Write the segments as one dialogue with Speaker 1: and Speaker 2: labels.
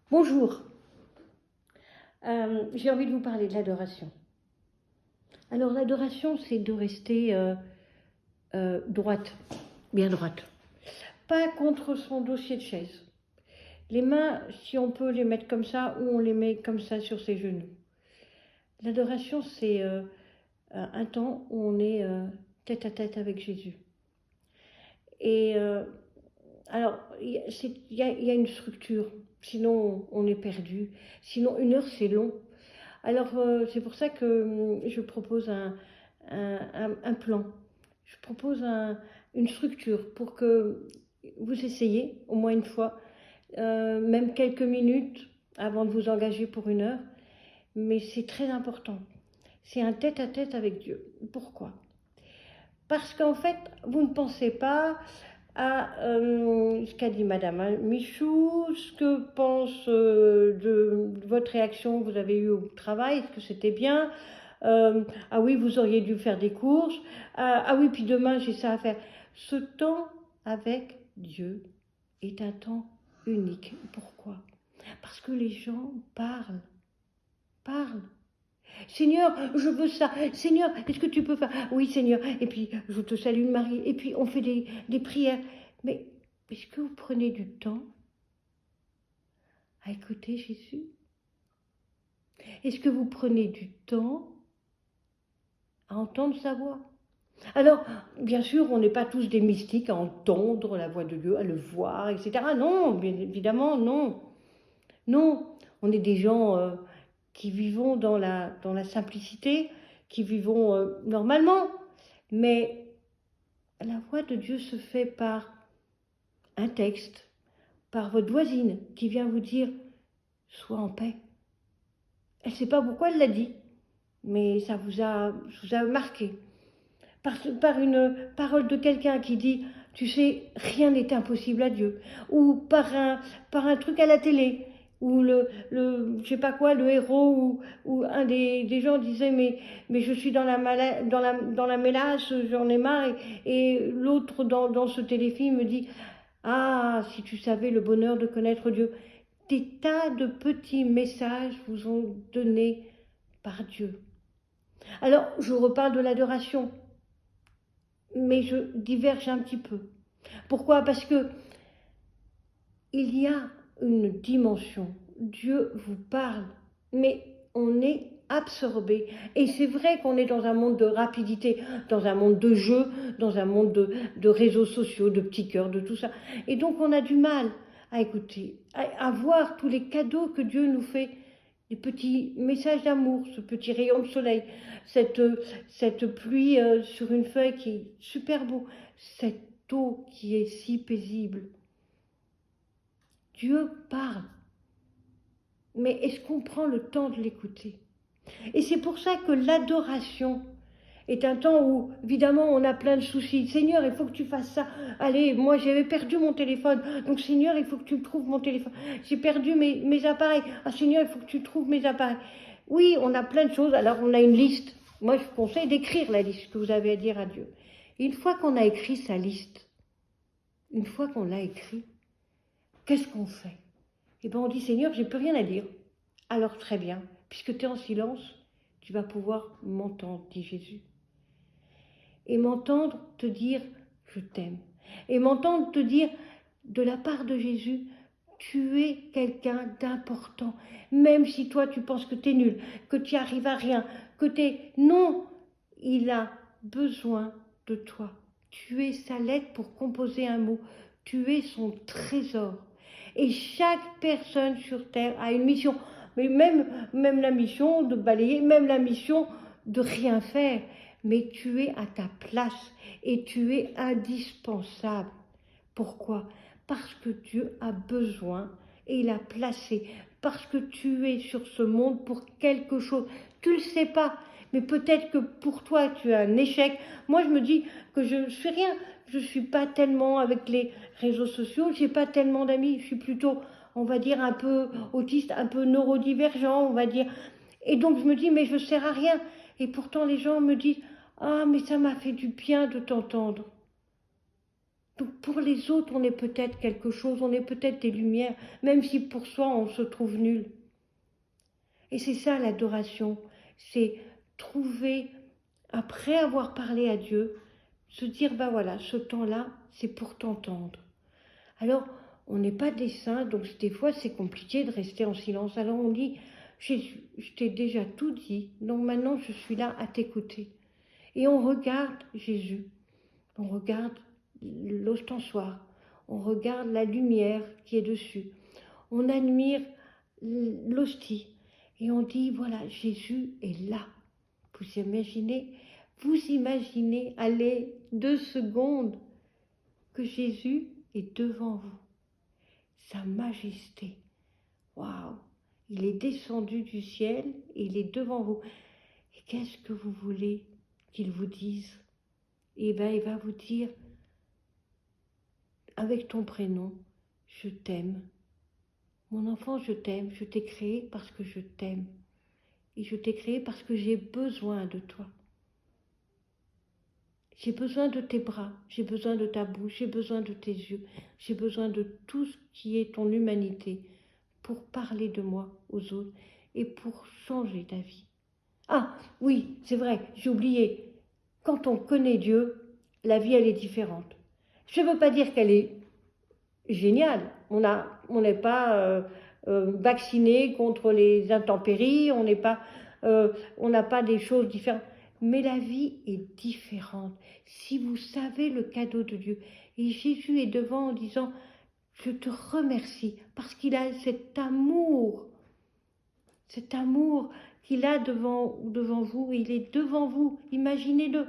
Speaker 1: Bonjour, j'ai envie de vous parler de l'adoration. Alors l'adoration, c'est de rester droite, bien droite. Pas contre son dossier de chaise. Les mains, si on peut les mettre comme ça, ou on les met comme ça sur ses genoux. L'adoration, c'est un temps où on est tête à tête avec Jésus. Et alors, il y a une structure, sinon on est perdu. Sinon, 1 heure, c'est long. Alors, c'est pour ça que je propose un plan. Je propose une structure pour que vous essayiez au moins une fois, même quelques minutes avant de vous engager pour 1 heure. Mais c'est très important. C'est un tête-à-tête avec Dieu. Pourquoi? Parce qu'en fait, vous ne pensez pas à ce qu'a dit Madame Michou, ce que pense de votre réaction que vous avez eue au travail, est-ce que c'était bien? Ah oui, vous auriez dû faire des courses. Ah oui, puis demain j'ai ça à faire. Ce temps avec Dieu est un temps unique. Pourquoi? Parce que les gens parlent. Seigneur, je veux ça. Seigneur, est-ce que tu peux faire? Oui, Seigneur. Et puis, je te salue, Marie. Et puis, on fait des prières. Mais est-ce que vous prenez du temps à écouter Jésus? Est-ce que vous prenez du temps à entendre sa voix? Alors, bien sûr, on n'est pas tous des mystiques à entendre la voix de Dieu, à le voir, etc. Non, bien évidemment, non. Non, on est des gens qui vivons dans la simplicité, qui vivons normalement. Mais la voix de Dieu se fait par un texte, par votre voisine qui vient vous dire « Sois en paix ». Elle ne sait pas pourquoi elle l'a dit, mais ça vous a marqué. Par une parole de quelqu'un qui dit « Tu sais, rien n'est impossible à Dieu ». Ou par un truc à la télé, où je sais pas quoi, le héros ou un des gens disait mais je suis dans la mélasse, j'en ai marre. Et l'autre dans ce téléfilm me dit « Ah, si tu savais le bonheur de connaître Dieu ». Des tas de petits messages vous ont donné par Dieu. Alors, je reparle de l'adoration, mais je diverge un petit peu. Pourquoi? Parce que il y a une dimension. Dieu vous parle, mais on est absorbé. Et c'est vrai qu'on est dans un monde de rapidité, dans un monde de jeux, dans un monde de réseaux sociaux, de petits cœurs, de tout ça. Et donc on a du mal à écouter, à voir tous les cadeaux que Dieu nous fait, des petits messages d'amour, ce petit rayon de soleil, cette pluie sur une feuille qui est super beau, cette eau qui est si paisible. Dieu parle, mais est-ce qu'on prend le temps de l'écouter? Et c'est pour ça que l'adoration est un temps où, évidemment, on a plein de soucis. Seigneur, il faut que tu fasses ça. Allez, moi, j'avais perdu mon téléphone. Donc, Seigneur, il faut que tu me trouves mon téléphone. J'ai perdu mes appareils. Ah, Seigneur, il faut que tu trouves mes appareils. Oui, on a plein de choses. Alors, on a une liste. Moi, je vous conseille d'écrire la liste que vous avez à dire à Dieu. Et une fois qu'on a écrit sa liste, une fois qu'on l'a écrit, qu'est-ce qu'on fait? Eh bien, on dit, Seigneur, j'ai plus rien à dire. Alors, très bien, puisque tu es en silence, tu vas pouvoir m'entendre, dit Jésus. Et m'entendre te dire je t'aime. Et m'entendre te dire de la part de Jésus, tu es quelqu'un d'important. Même si toi tu penses que tu es nul, que tu n'y arrives à rien, que tu es... Non, il a besoin de toi. Tu es sa lettre pour composer un mot. Tu es son trésor. Et chaque personne sur Terre a une mission. Mais même la mission de balayer, même la mission de rien faire. Mais tu es à ta place et tu es indispensable. Pourquoi? Parce que Dieu a besoin et il a placé. Parce que tu es sur ce monde pour quelque chose. Tu ne le sais pas, mais peut-être que pour toi tu as un échec. Moi je me dis que je ne fais rien. Je ne suis pas tellement avec les réseaux sociaux, je n'ai pas tellement d'amis. Je suis plutôt, on va dire, un peu autiste, un peu neurodivergent, on va dire. Et donc je me dis, mais je ne sers à rien. Et pourtant les gens me disent, ah mais ça m'a fait du bien de t'entendre. Donc pour les autres, on est peut-être quelque chose, on est peut-être des lumières, même si pour soi, on se trouve nul. Et c'est ça l'adoration, c'est trouver, après avoir parlé à Dieu, se dire, ben voilà, ce temps-là, c'est pour t'entendre. Alors, on n'est pas des saints, donc des fois c'est compliqué de rester en silence. Alors on dit, Jésus, je t'ai déjà tout dit, donc maintenant je suis là à t'écouter. Et on regarde Jésus, on regarde l'ostensoir, on regarde la lumière qui est dessus, on admire l'hostie, et on dit, voilà, Jésus est là. Vous imaginez, allez, 2 secondes, que Jésus est devant vous. Sa majesté. Waouh! Il est descendu du ciel et il est devant vous. Et qu'est-ce que vous voulez qu'il vous dise? Eh bien, il va vous dire, avec ton prénom, je t'aime. Mon enfant, je t'aime. Je t'ai créé parce que je t'aime. Et je t'ai créé parce que j'ai besoin de toi. J'ai besoin de tes bras, j'ai besoin de ta bouche, j'ai besoin de tes yeux, j'ai besoin de tout ce qui est ton humanité pour parler de moi aux autres et pour changer ta vie. Ah oui, c'est vrai, j'ai oublié. Quand on connaît Dieu, la vie, elle est différente. Je ne veux pas dire qu'elle est géniale. On n'est pas vacciné contre les intempéries, on n'a pas des choses différentes. Mais la vie est différente. Si vous savez le cadeau de Dieu, et Jésus est devant en disant, je te remercie, parce qu'il a cet amour qu'il a devant vous, il est devant vous, imaginez-le,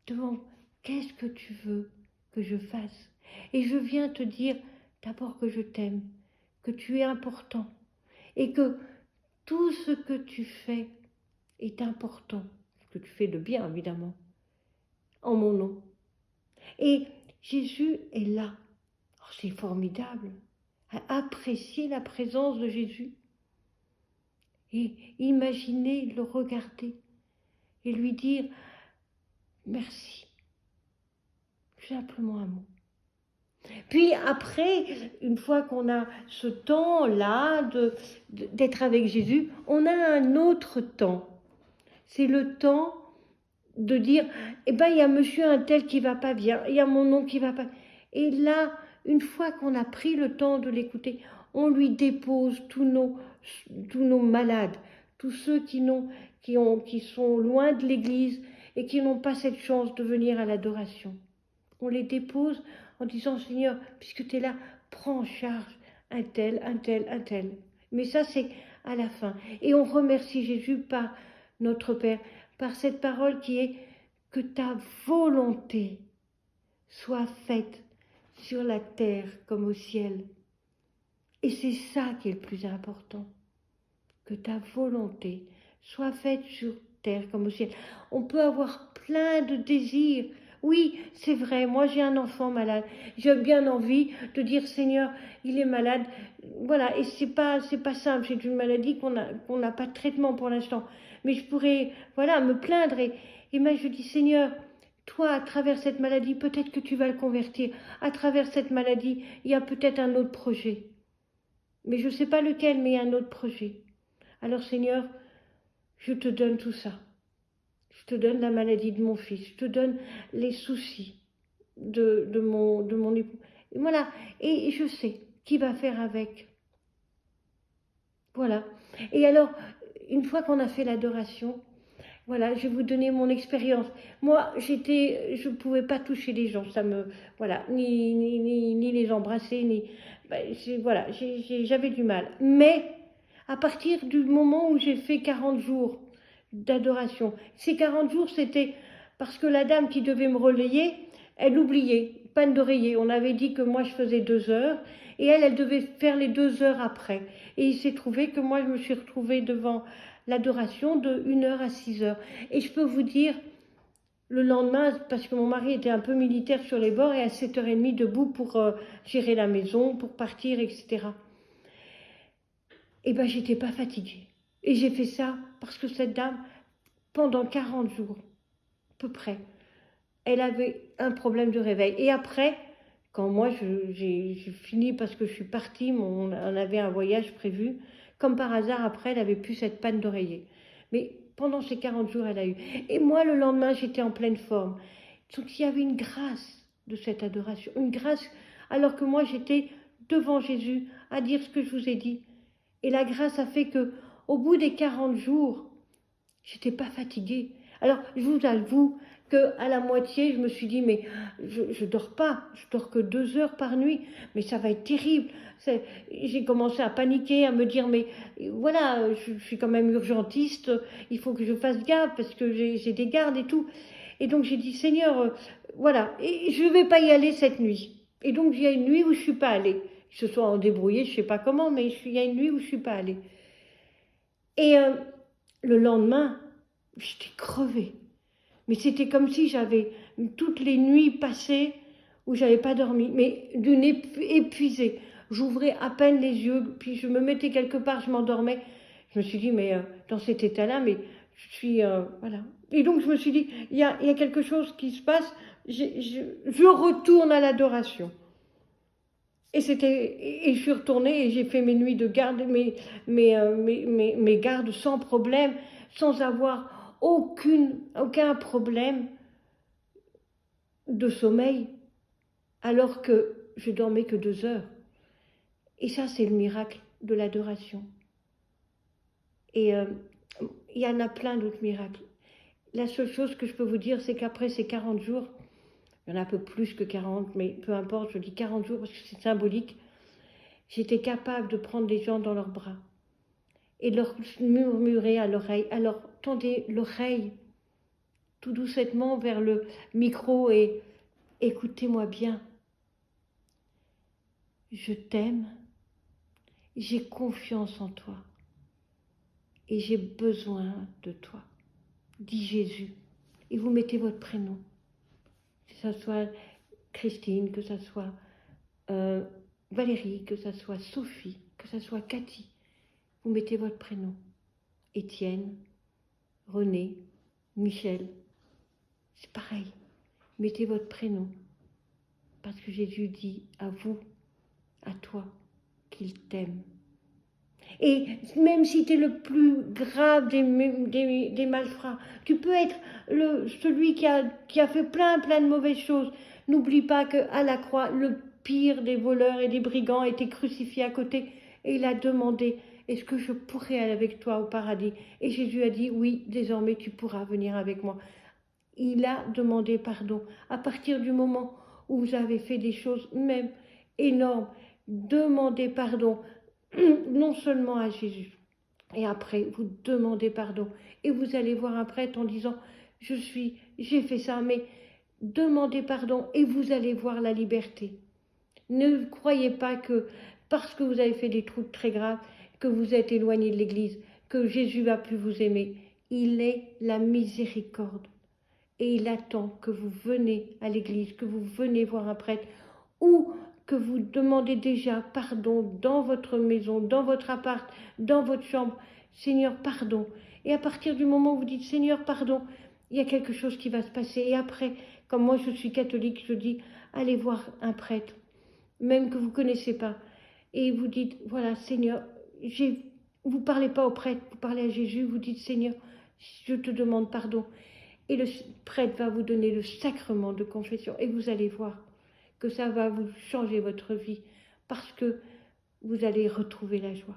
Speaker 1: devant, qu'est-ce que tu veux que je fasse? Et je viens te dire d'abord que je t'aime, que tu es important, et que tout ce que tu fais est important, ce que tu fais de bien évidemment, en mon nom. Et Jésus est là. Oh, c'est formidable, à apprécier la présence de Jésus. Et imaginez le regarder et lui dire merci, simplement un mot. Puis après, une fois qu'on a ce temps-là d'être avec Jésus, on a un autre temps. C'est le temps de dire, eh ben il y a monsieur un tel qui va pas bien, il y a mon oncle qui va pas. Et là, une fois qu'on a pris le temps de l'écouter, on lui dépose tous nos malades, tous ceux qui sont loin de l'église et qui n'ont pas cette chance de venir à l'adoration. On les dépose en disant, Seigneur, puisque tu es là, prends en charge un tel, un tel, un tel. Mais ça, c'est à la fin. Et on remercie Jésus par notre Père, par cette parole qui est que ta volonté soit faite sur la terre comme au ciel. Et c'est ça qui est le plus important, que ta volonté soit faite sur terre comme au ciel. On peut avoir plein de désirs. Oui, c'est vrai, moi j'ai un enfant malade. J'ai bien envie de dire, Seigneur, il est malade. Voilà, et c'est pas simple, c'est une maladie qu'on n'a pas de traitement pour l'instant. Mais je pourrais, voilà, me plaindre et moi je dis, Seigneur, toi, à travers cette maladie, peut-être que tu vas le convertir. À travers cette maladie, il y a peut-être un autre projet. Mais je ne sais pas lequel, mais il y a un autre projet. Alors Seigneur, je te donne tout ça. Je te donne la maladie de mon fils. Je te donne les soucis de mon époux. Et voilà. Et je sais qui va faire avec. Voilà. Et alors, une fois qu'on a fait l'adoration, voilà, je vais vous donner mon expérience. Moi, je ne pouvais pas toucher les gens, voilà, ni les embrasser, voilà, j'avais du mal. Mais à partir du moment où j'ai fait 40 jours d'adoration, ces 40 jours, c'était parce que la dame qui devait me relayer, elle oubliait, panne d'oreiller. On avait dit que moi, je faisais 2 heures, et elle devait faire les 2 heures après. Et il s'est trouvé que moi, je me suis retrouvée devant l'adoration de 1h à 6h. Et je peux vous dire, le lendemain, parce que mon mari était un peu militaire sur les bords, et à 7h30 debout pour gérer la maison, pour partir, etc. Et ben, j'étais pas fatiguée. Et j'ai fait ça parce que cette dame, pendant 40 jours, à peu près, elle avait un problème de réveil. Et après, quand moi j'ai fini parce que je suis partie, on avait un voyage prévu, comme par hasard après elle avait plus cette panne d'oreiller. Mais pendant ces 40 jours elle a eu. Et moi le lendemain j'étais en pleine forme. Donc il y avait une grâce de cette adoration, une grâce alors que moi j'étais devant Jésus à dire ce que je vous ai dit. Et la grâce a fait que au bout des 40 jours, j'étais pas fatiguée. Alors je vous avoue qu'à la moitié, je me suis dit, mais je dors pas, je dors que 2 heures par nuit, mais ça va être terrible. J'ai commencé à paniquer, à me dire, mais voilà, je suis quand même urgentiste, il faut que je fasse gaffe parce que j'ai des gardes et tout. Et donc j'ai dit, Seigneur, voilà, et je ne vais pas y aller cette nuit. Et donc il y a une nuit où je ne suis pas allée. Ils se sont débrouillés, je ne sais pas comment, mais il y a une nuit où je ne suis pas allée. Et le lendemain, j'étais crevée. Mais c'était comme si j'avais toutes les nuits passées où j'avais pas dormi, mais d'une épuisée. J'ouvrais à peine les yeux, puis je me mettais quelque part, je m'endormais. Je me suis dit, mais dans cet état-là, mais je suis... voilà. Et donc je me suis dit, il y a quelque chose qui se passe, je retourne à l'adoration. Et je suis retournée et j'ai fait mes nuits de garde, mes gardes sans problème, sans avoir aucun problème de sommeil, alors que je dormais que 2 heures. Et ça, c'est le miracle de l'adoration. Et il y en a plein d'autres miracles. La seule chose que je peux vous dire, c'est qu'après ces 40 jours, il y en a un peu plus que 40, mais peu importe, je dis 40 jours parce que c'est symbolique, j'étais capable de prendre les gens dans leurs bras et de leur murmurer à l'oreille. Alors, tendez l'oreille tout doucement vers le micro et écoutez-moi bien. Je t'aime, j'ai confiance en toi et j'ai besoin de toi, dit Jésus. Et vous mettez votre prénom, que ce soit Christine, que ce soit Valérie, que ce soit Sophie, que ce soit Cathy. Vous mettez votre prénom. Étienne, René, Michel. C'est pareil. Mettez votre prénom. Parce que Jésus dit à vous, à toi, qu'il t'aime. Et même si tu es le plus grave des malfrats, tu peux être celui qui a fait plein de mauvaises choses. N'oublie pas qu'à la croix, le pire des voleurs et des brigands a été crucifié à côté et il a demandé, est-ce que je pourrais aller avec toi au paradis? Et Jésus a dit, oui, désormais tu pourras venir avec moi. Il a demandé pardon. À partir du moment où vous avez fait des choses même énormes, demandez pardon, non seulement à Jésus, et après vous demandez pardon, et vous allez voir un prêtre en disant, j'ai fait ça, mais demandez pardon, et vous allez voir la liberté. Ne croyez pas que parce que vous avez fait des trucs très graves, que vous êtes éloigné de l'Église, que Jésus va plus vous aimer. Il est la miséricorde. Et il attend que vous venez à l'église, que vous venez voir un prêtre, ou que vous demandez déjà pardon dans votre maison, dans votre appart, dans votre chambre. Seigneur, pardon. Et à partir du moment où vous dites Seigneur, pardon, il y a quelque chose qui va se passer. Et après, comme moi je suis catholique, je dis allez voir un prêtre, même que vous ne connaissez pas. Et vous dites voilà Seigneur, vous ne parlez pas au prêtre, vous parlez à Jésus, vous dites Seigneur, je te demande pardon. Et le prêtre va vous donner le sacrement de confession. Et vous allez voir que ça va vous changer votre vie parce que vous allez retrouver la joie.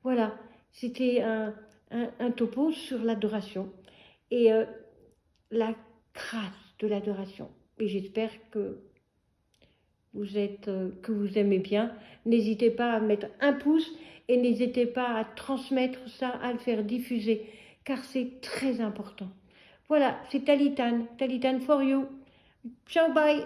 Speaker 1: Voilà, c'était un topo sur l'adoration et la grâce de l'adoration. Et j'espère que vous aimez bien. N'hésitez pas à mettre un pouce et n'hésitez pas à transmettre ça, à le faire diffuser, car c'est très important. Voilà, c'est Talitane for you. Ciao, bye.